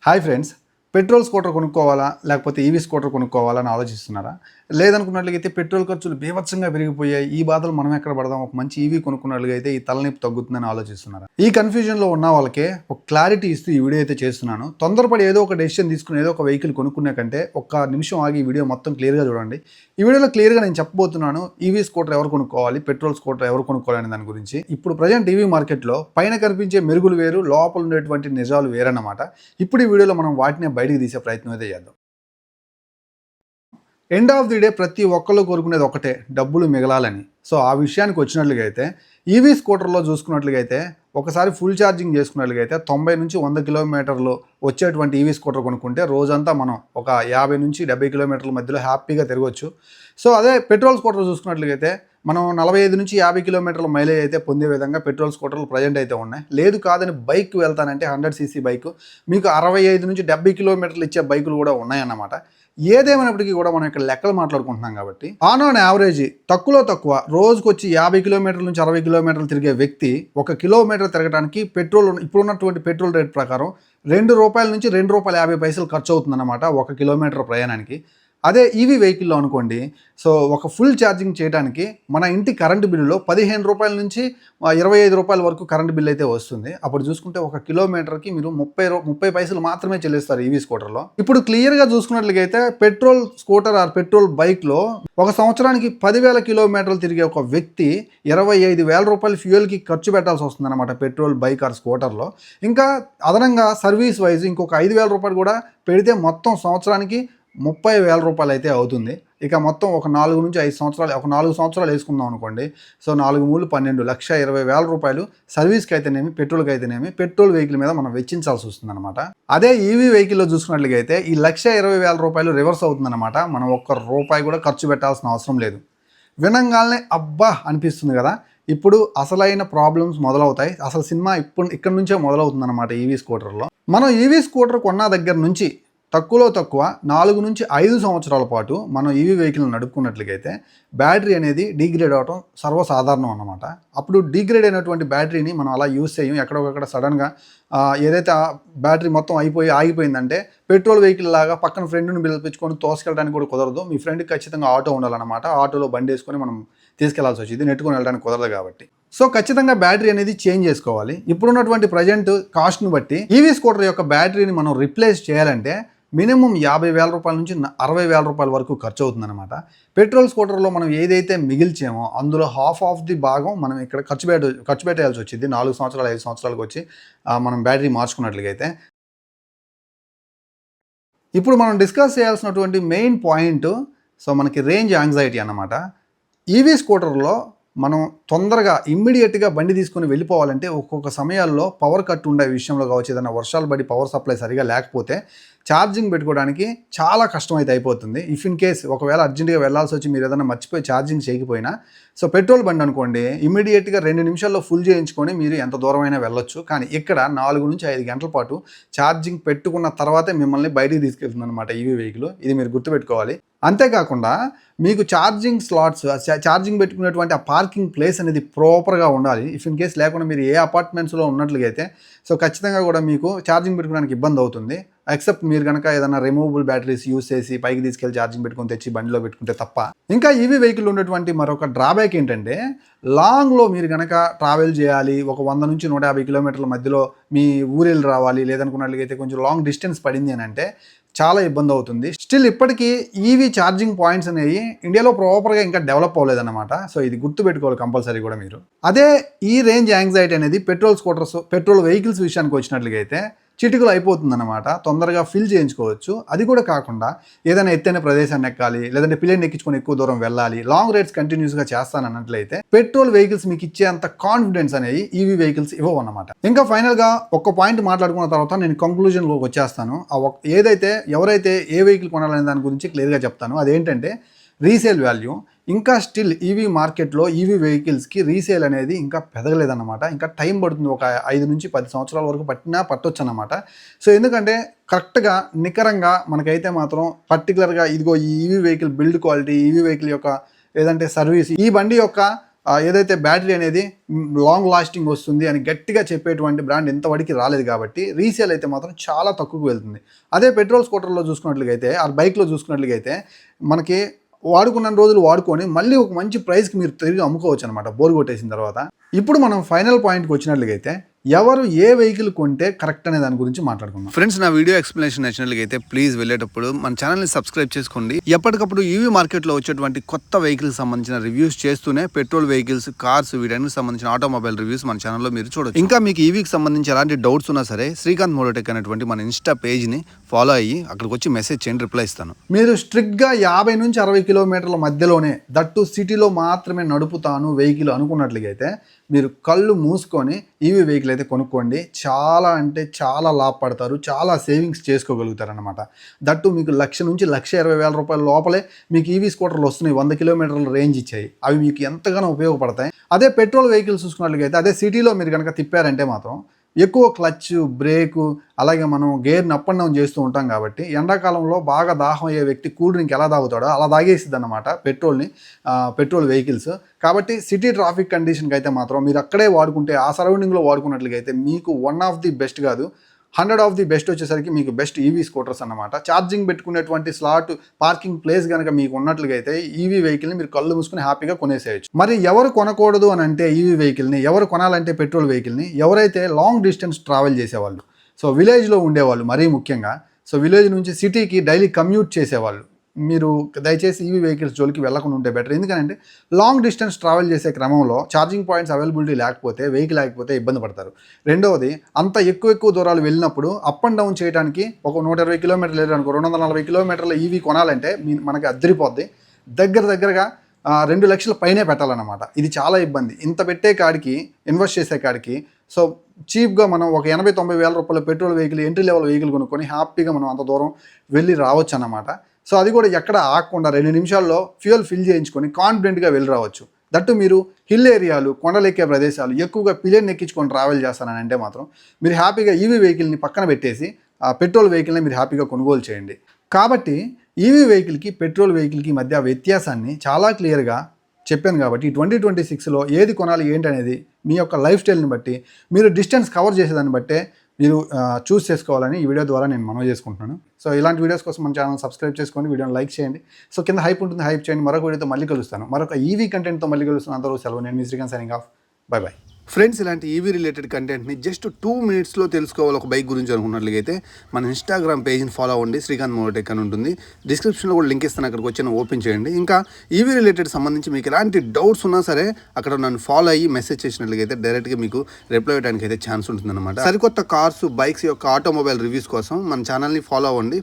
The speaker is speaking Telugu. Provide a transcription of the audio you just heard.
హాయ్ ఫ్రెండ్స్, పెట్రోల్ స్కూటర్ కొనుక్కోవాలా లేకపోతే ఈవీ స్కూటర్ కొనుక్కోవాలా అని ఆలోచిస్తున్నారా? లేదనుకున్నట్లయితే పెట్రోల్ ఖర్చులు బీభత్సంగా పెరిగిపోయాయి, ఈ బాధలు మనం ఎక్కడ పడదాం, ఒక మంచి ఈవీ కొనుక్కున్నట్లయితే ఈ తలనొప్పి తగ్గుతుందని ఆలోచిస్తున్నారా? ఈ కన్ఫ్యూజన్లో ఉన్న వాళ్ళకే ఒక క్లారిటీ ఇస్తూ ఈ వీడియో అయితే చేస్తున్నాను. తొందరపడి ఏదో ఒక డెసిషన్ తీసుకుని ఏదో ఒక వెహికల్ కొనుక్కునే కంటే ఒక్క నిమిషం ఆగి ఈ వీడియో మొత్తం క్లియర్గా చూడండి. ఈ వీడియోలో క్లియర్గా నేను చెప్పబోతున్నాను ఈవీ స్కూటర్ ఎవరు కొనుక్కోవాలి, పెట్రోల్ స్కూటర్ ఎవరు కొనుక్కోవాలనే దాని గురించి. ఇప్పుడు ప్రజెంట్ ఈవీ మార్కెట్లో పైన కనిపించే మెరుగులు వేరు, లోపల ఉండేటువంటి నిజాలు వేరన్నమాట. ఇప్పుడు ఈ వీడియోలో మనం వాటిని బయటికి తీసే ప్రయత్నం అయితే చేద్దాం. ఎండ్ ఆఫ్ ది డే ప్రతి ఒక్కళ్ళు కోరుకునేది ఒకటే, డబ్బులు మిగలాలని. సో ఆ విషయానికి వచ్చినట్లుగా అయితే ఈవీ స్కూటర్లో చూసుకున్నట్లుగా అయితే ఒకసారి ఫుల్ ఛార్జింగ్ చేసుకున్నట్లుగా అయితే 90 నుంచి 100 కిలోమీటర్లు వచ్చేటువంటి ఈవీ స్కూటర్ కొనుక్కుంటే రోజంతా మనం ఒక 50 నుంచి 70 కిలోమీటర్ల మధ్యలో హ్యాపీగా తిరగవచ్చు. సో అదే పెట్రోల్ స్కూటర్ చూసుకున్నట్లుగా అయితే మనం 45 నుంచి 50 కిలోమీటర్ల మైలేజ్ అయితే పొందే విధంగా పెట్రోల్ స్కూటర్లు ప్రజెంట్ అయితే ఉన్నాయి. లేదు కాదని బైక్ వెళ్తానంటే 100 cc బైక్ మీకు 65 నుంచి 70 కిలోమీటర్లు ఇచ్చే బైకులు కూడా ఉన్నాయన్నమాట. ఏదేమైనప్పటికీ కూడా మనం ఇక్కడ లెక్కలు మాట్లాడుకుంటున్నాం కాబట్టి ఆన్ యావరేజ్ తక్కువ రోజుకు వచ్చి 50 కిలోమీటర్ల నుంచి 60 కిలోమీటర్లు తిరిగే వ్యక్తి 1 కిలోమీటర్ తిరగడానికి పెట్రోల్ ఇప్పుడున్నటువంటి పెట్రోల్ రేట్ ప్రకారం ₹2 నుంచి ₹2.50 ఖర్చు అవుతుందన్నమాట 1 కిలోమీటర్ ప్రయాణానికి. అదే ఈవీ వెహికల్లో అనుకోండి, సో ఒక ఫుల్ ఛార్జింగ్ చేయడానికి మన ఇంటి కరెంటు బిల్లులో ₹15 నుంచి ₹25 వరకు కరెంటు బిల్ అయితే వస్తుంది. అప్పుడు చూసుకుంటే 1 కిలోమీటర్కి మీరు 30 పైసలు మాత్రమే చెల్లిస్తారు ఈవీ స్కూటర్లో. ఇప్పుడు క్లియర్గా చూసుకున్నట్లయితే పెట్రోల్ స్కూటర్ ఆర్ పెట్రోల్ బైక్లో ఒక సంవత్సరానికి 10,000 కిలోమీటర్లు తిరిగే ఒక వ్యక్తి ₹25,000 ఫ్యూయల్కి ఖర్చు పెట్టాల్సి వస్తుంది అనమాట పెట్రోల్ బైక్ ఆర్ స్కూటర్లో. ఇంకా అదనంగా సర్వీస్ వైజ్ ఇంకొక ₹5,000 కూడా పెడితే మొత్తం సంవత్సరానికి ₹30,000 అయితే అవుతుంది. ఇక మొత్తం ఒక 4 నుంచి 5 సంవత్సరాలు, ఒక 4 సంవత్సరాలు వేసుకుందాం అనుకోండి. సో 4 మూలు 12, ₹1,20,000 సర్వీస్కి అయితేనేమి, పెట్రోల్కి అయితేనేమి పెట్రోల్ వెహికల్ మీద మనం వెచ్చించాల్సి వస్తుంది అనమాట. అదే ఈవీ వెహికల్లో చూసుకున్నట్లయితే ఈ ₹1,20,000 రివర్స్ అవుతుందన్నమాట. మనం ₹1 కూడా ఖర్చు పెట్టాల్సిన అవసరం లేదు. వినంగానే అబ్బా అనిపిస్తుంది కదా. ఇప్పుడు అసలైన ప్రాబ్లమ్స్ మొదలవుతాయి. అసలు సినిమా ఇక్కడ నుంచే మొదలవుతుందన్నమాట ఈవీ స్కూటర్లో. మనం ఈవీ స్కూటర్ కొన్న దగ్గర నుంచి తక్కువ 4 నుంచి 5 సంవత్సరాల పాటు మనం ఈవీ వెహికల్ నడుపుకున్నట్లయితే బ్యాటరీ అనేది డీగ్రేడ్ అవడం సర్వసాధారణం అన్నమాట. అప్పుడు డీగ్రేడ్ అయినటువంటి బ్యాటరీని మనం అలా యూస్ చేయం. ఎక్కడొకక్కడ సడన్గా ఏదైతే బ్యాటరీ మొత్తం ఆగిపోయిందంటే పెట్రోల్ వెహికల్ లాగా పక్కన ఫ్రెండ్ని పిలిపించుకొని తోసుకెళ్ళడానికి కూడా కుదరదు. మీ ఫ్రెండ్కి ఖచ్చితంగా ఆటో ఉండాలన్నమాట. ఆటోలో బండి వేసుకొని మనం తీసుకెళ్లాల్సి వచ్చింది, నెట్టుకొని వెళ్ళడానికి కుదరదు కాబట్టి. సో ఖచ్చితంగా బ్యాటరీ అనేది చేంజ్ చేసుకోవాలి. ఇప్పుడున్నటువంటి ప్రజెంట్ కాస్ట్ని బట్టి ఈవీ స్కూటర్ యొక్క బ్యాటరీని మనం రిప్లేస్ చేయాలంటే మినిమం ₹50,000 నుంచి ₹60,000 వరకు ఖర్చు అవుతుందన్నమాట. పెట్రోల్ స్కూటర్లో మనం ఏదైతే మిగిల్చామో అందులో హాఫ్ ఆఫ్ ది భాగం మనం ఇక్కడ ఖర్చు పెట్టాల్సి వచ్చింది. 4 సంవత్సరాలు 5 సంవత్సరాలకు వచ్చి మనం బ్యాటరీ మార్చుకున్నట్లయితే. ఇప్పుడు మనం డిస్కస్ చేయాల్సినటువంటి మెయిన్ పాయింట్, సో మనకి రేంజ్ యాంగ్జైటీ అన్నమాట. ఈవీ స్కూటర్లో మనం తొందరగా ఇమ్మీడియట్గా బండి తీసుకొని వెళ్ళిపోవాలంటే ఒక్కొక్క సమయాల్లో పవర్ కట్ ఉండే విషయంలో కావచ్చు, ఏదైనా వర్షాలు పడి పవర్ సప్లై సరిగా లేకపోతే ఛార్జింగ్ పెట్టుకోవడానికి చాలా కష్టం అయితే అయిపోతుంది. ఇఫ్ ఇన్ కేస్ ఒకవేళ అర్జెంటుగా వెళ్ళాల్సి వచ్చి మీరు ఏదైనా మర్చిపోయి ఛార్జింగ్ చేయకపోయినా, సో పెట్రోల్ బండి అనుకోండి, ఇమ్మీడియట్గా 2 నిమిషాల్లో ఫుల్ చేయించుకొని మీరు ఎంత దూరమైనా వెళ్ళొచ్చు. కానీ ఇక్కడ 4 నుంచి 5 గంటల పాటు ఛార్జింగ్ పెట్టుకున్న తర్వాతే మిమ్మల్ని బయటికి తీసుకెళ్తుంది అనమాట ఈవీ వెహికల్. ఇది మీరు గుర్తుపెట్టుకోవాలి. అంతేకాకుండా మీకు ఛార్జింగ్ స్లాట్స్, ఛార్జింగ్ పెట్టుకునేటువంటి ఆ పార్కింగ్ ప్లేస్ అనేది ప్రాపర్గా ఉండాలి. ఇఫ్ ఇన్ కేస్ లేకుండా మీరు ఏ అపార్ట్మెంట్స్లో ఉన్నట్లుగా అయితే సో ఖచ్చితంగా కూడా మీకు ఛార్జింగ్ పెట్టుకోవడానికి ఇబ్బంది అవుతుంది. ఎక్సెప్ట్ మీరు కనుక ఏదైనా రిమూవబుల్ బ్యాటరీస్ యూస్ చేసి పైకి తీసుకెళ్ళి ఛార్జింగ్ పెట్టుకొని తెచ్చి బండిలో పెట్టుకుంటే తప్ప. ఇంకా ఈవీ వెహికల్ ఉన్నటువంటి మరొక డ్రాబ్యాక్ ఏంటంటే, లాంగ్లో మీరు కనుక ట్రావెల్ చేయాలి, ఒక 100 నుంచి 150 కిలోమీటర్ల మధ్యలో మీ ఊరెళ్ళి రావాలి, లేదనుకున్నట్లయితే కొంచెం లాంగ్ డిస్టెన్స్ పడింది అని అంటే చాలా ఇబ్బంది అవుతుంది. స్టిల్ ఇప్పటికీ ఈవీ ఛార్జింగ్ పాయింట్స్ అనేవి ఇండియాలో ప్రాపర్గా ఇంకా డెవలప్ అవ్వలేదన్నమాట. సో ఇది గుర్తుపెట్టుకోవాలి కంపల్సరీ కూడా మీరు. అదే ఈ రేంజ్ యాంగ్జైటీ అనేది పెట్రోల్ వెహికల్స్ విషయానికి వచ్చినట్లుగా అయితే చిటికలు అయిపోతుందన్నమాట. తొందరగా ఫిల్ చేయించుకోవచ్చు. అది కూడా కాకుండా ఏదైనా ఎత్తైన ప్రదేశాన్ని ఎక్కాలి, లేదంటే పిల్లల్ని ఎక్కించుకొని ఎక్కువ దూరం వెళ్ళాలి, లాంగ్ రైడ్స్ కంటిన్యూస్గా చేస్తానన్నట్లయితే పెట్రోల్ వెహికల్స్ మీకు ఇచ్చే అంత కాన్ఫిడెన్స్ అనేది ఈవీ వెహికల్స్ ఇవ్వవు అన్నమాట. ఇంకా ఫైనల్గా ఒక పాయింట్ మాట్లాడుకున్న తర్వాత నేను కంక్లూజన్లోకి వచ్చేస్తాను. ఎవరైతే ఏ వెహికల్ కొనాలనే దాని గురించి క్లియర్గా చెప్తాను. అదేంటంటే రీసేల్ వాల్యూ. ఇంకా స్టిల్ ఈవీ మార్కెట్లో ఈవీ వెహికల్స్కి రీసేల్ అనేది ఇంకా పెరగలేదన్నమాట. ఇంకా టైం పడుతుంది. ఒక 5 నుంచి 10 సంవత్సరాల వరకు పట్టొచ్చు అన్నమాట. సో ఎందుకంటే కరెక్ట్గా నికరంగా మనకైతే మాత్రం పర్టికులర్గా ఇదిగో ఈ EV vehicle build quality, EV vehicle యొక్క లేదంటే సర్వీస్, ఈ బండి యొక్క ఏదైతే బ్యాటరీ అనేది లాంగ్ లాస్టింగ్ వస్తుంది అని గట్టిగా చెప్పేటువంటి బ్రాండ్ ఇంతవరకు రాలేదు కాబట్టి రీసేల్ అయితే మాత్రం చాలా తక్కువకు వెళ్తుంది. అదే పెట్రోల్ స్కూటర్లో చూసుకున్నట్లయితే ఆ బైక్లో చూసుకున్నట్లయితే మనకి వాడుకున్న రోజులు వాడుకొని మళ్ళీ ఒక మంచి ప్రైస్కి మీరు తిరిగి అమ్ముకోవచ్చు అనమాట బోర్ కొట్టేసిన తర్వాత. ఇప్పుడు మనం ఫైనల్ పాయింట్కి వచ్చినట్లయితే ఎవరు ఏ వెహికల్ కొంటే కరెక్ట్ అనే దాని గురించి మాట్లాడుకుందాం. ఫ్రెండ్స్, నా వీడియో ఎక్స్ప్లెనేషన్ నచ్చినట్లయితే ప్లీజ్ వెళ్ళేటప్పుడు మన ఛానల్ని సబ్స్క్రైబ్ చేసుకోండి. ఎప్పటికప్పుడు ఈవీ మార్కెట్లో వచ్చేటువంటి కొత్త వెహికల్కి సంబంధించిన రివ్యూస్ చేస్తూనే పెట్రోల్ వెహికల్స్, కార్స్ వీటన్నిటికి సంబంధించిన ఆటోమొబైల్ రివ్యూస్ మన ఛానల్లో మీరు చూడొచ్చు. ఇంకా మీకు ఈవీకి సంబంధించి ఎలాంటి డౌట్స్ ఉన్నా సరే శ్రీకాంత్ మోటోటెక్ అనేటువంటి మన ఇన్స్టా పేజ్ని ఫాలో అయ్యి అక్కడికి వచ్చి మెసేజ్ చేయండి, రిప్లై ఇస్తాను. మీరు స్ట్రిక్ట్గా 50 నుంచి 60 కిలోమీటర్ల మధ్యలోనే దట్టు సిటీలో మాత్రమే నడుపుతాను వెహికల్ అనుకున్నట్లయితే మీరు కళ్ళు మూసుకొని ఈవీ వెహికల్ అయితే కొనుక్కోండి. చాలా అంటే చాలా లాభపడతారు, చాలా సేవింగ్స్ చేసుకోగలుగుతారు అనమాట. దట్టు మీకు 1,00,000 నుంచి 1,20,000 రూపాయల లోపలే మీకు ఈవీ స్కూటర్లు వస్తున్నాయి, 100 కిలోమీటర్ల రేంజ్ ఇచ్చాయి. అవి మీకు ఎంతగానో ఉపయోగపడతాయి. అదే పెట్రోల్ వెహికల్స్ చూసుకున్నట్లయితే అదే సిటీలో మీరు కనుక తిప్పారంటే మాత్రం ఎక్కువ క్లచ్, బ్రేకు, అలాగే మనం గేర్ని అప్ అండ్ డౌన్ చేస్తూ ఉంటాం కాబట్టి ఎండాకాలంలో బాగా దాహం అయ్యే వ్యక్తి కూల్ డ్రింక్ ఎలా తాగుతాడో అలా తాగేసిద్ది అనమాట పెట్రోల్ వెహికల్స్. కాబట్టి సిటీ ట్రాఫిక్ కండిషన్కి అయితే మాత్రం మీరు అక్కడే వాడుకుంటే, ఆ సరౌండింగ్లో వాడుకున్నట్లయితే మీకు వన్ ఆఫ్ ది బెస్ట్ కాదు, 100 ఆఫ్ ది బెస్ట్ వచ్చేసరికి మీకు బెస్ట్ ఈవీ స్కూటర్స్ అన్నమాట. ఛార్జింగ్ పెట్టుకునేటువంటి స్లాట్, పార్కింగ్ ప్లేస్ కనుక మీకు ఉన్నట్లుగా అయితే ఈవీ వెహికల్ని మీరు కళ్ళు మూసుకుని హ్యాపీగా కొనేసేయచ్చు. మరి ఎవరు కొనకూడదు అని అంటే ఈవీ వెహికల్ని, ఎవరు కొనాలంటే పెట్రోల్ వెహికల్ని, ఎవరైతే లాంగ్ డిస్టెన్స్ ట్రావెల్ చేసేవాళ్ళు, సో విలేజ్లో ఉండేవాళ్ళు మరీ ముఖ్యంగా, సో విలేజ్ నుంచి సిటీకి డైలీ కమ్యూట్ చేసేవాళ్ళు, మీరు దయచేసి ఈవీ వెహికల్స్ జోలికి వెళ్ళకుండా ఉంటే బెటర్. ఎందుకంటే లాంగ్ డిస్టెన్స్ ట్రావెల్ చేసే క్రమంలో ఛార్జింగ్ పాయింట్స్ అవైలబిలిటీ లేకపోతే, వెహికల్ లేకపోతే ఇబ్బంది పడతారు. రెండవది, అంత ఎక్కువ దూరాలు వెళ్ళినప్పుడు అప్ అండ్ డౌన్ చేయడానికి ఒక 120 కిలోమీటర్లు లేదు అనుకో, 240 కిలోమీటర్ల ఈవీ కొనాలంటే మనకి అద్దరిపోద్ది. దగ్గరగా 2 లక్షల పైనే పెట్టాలన్నమాట. ఇది చాలా ఇబ్బంది. ఇంత పెట్టే కాడికి, ఇన్వెస్ట్ చేసే కాడికి సో చీప్గా మనం ఒక 80-90 వేల రూపాయల petrol vehicle, entry level vehicle కొనుక్కొని హ్యాపీగా మనం అంత దూరం వెళ్ళి రావచ్చు అన్నమాట. సో అది కూడా ఎక్కడ ఆగకుండా 2 నిమిషాల్లో ఫ్యూయల్ ఫిల్ చేయించుకొని కాన్ఫిడెంట్గా వెళ్ళి రావచ్చు. దట్టు మీరు హిల్ ఏరియాలు, కొండలెక్కే ప్రదేశాలు, ఎక్కువగా పిలియన్ ఎక్కించుకొని ట్రావెల్ చేస్తానని అంటే మాత్రం మీరు హ్యాపీగా ఈవీ వెహికల్ని పక్కన పెట్టేసి ఆ పెట్రోల్ వెహికల్ని మీరు హ్యాపీగా కొనుగోలు చేయండి. కాబట్టి ఈవీ వెహికల్కి, పెట్రోల్ వెహికల్కి మధ్య వ్యత్యాసాన్ని చాలా క్లియర్గా చెప్పాను. కాబట్టి 2026లో ఏది కొనాలి ఏంటి అనేది మీ యొక్క లైఫ్ స్టైల్ని బట్టి, మీరు డిస్టెన్స్ కవర్ చేసేదాన్ని బట్టే మీరు చూస్ చేసుకోవాలని ఈ వీడియో ద్వారా నేను మనవి చేసుకుంటున్నాను. సో ఇలాంటి వీడియోస్ కోసం మన ఛానల్ సబ్స్క్రైబ్ చేసుకోండి, వీడియోని లైక్ చేయండి. సో కింద హైప్ ఉంటుంది, హైప్ చేయండి. మరొక వీడియోతో మళ్ళీ కలుస్తాను, మరొక ఈవీ కంటెంట్తో మళ్ళీ కలుస్తాను. అందరూ సెలవు. నేను మీ Srikanth, signing off. Bye bye. Friends, ఇలాంటి ఈవీ రిలేటెడ్ కంటెంట్ని జస్ట్ 2 మినిట్స్లో తెలుసుకోవాలి ఒక బైక్ గురించి అనుకున్నట్లయితే మన ఇన్స్టాగ్రామ్ పేజ్ని ఫాలో అవ్వండి, శ్రీకాంత్ మోటోటెక్ అని ఉంటుంది. డిస్క్రిప్షన్లో కూడా లింక్ ఇస్తాను, అక్కడికి వచ్చి ఓపెన్ చేయండి. ఇంకా ఈవీ రిలేటెడ్ సంబంధించి మీకు ఎలాంటి డౌట్స్ ఉన్నా సరే అక్కడ నన్ను ఫాలో అయ్యి మెసేజ్ చేసినట్లయితే డైరెక్ట్గా మీకు రిప్లై ఇవ్వడానికి అయితే ఛాన్స్ ఉంటుందన్నమాట. సరికొత్త కార్స్, బైక్స్ యొక్క ఆటోమొబైల్ రివ్యూస్ కోసం మన ఛానల్ని ఫాలో అవ్వండి.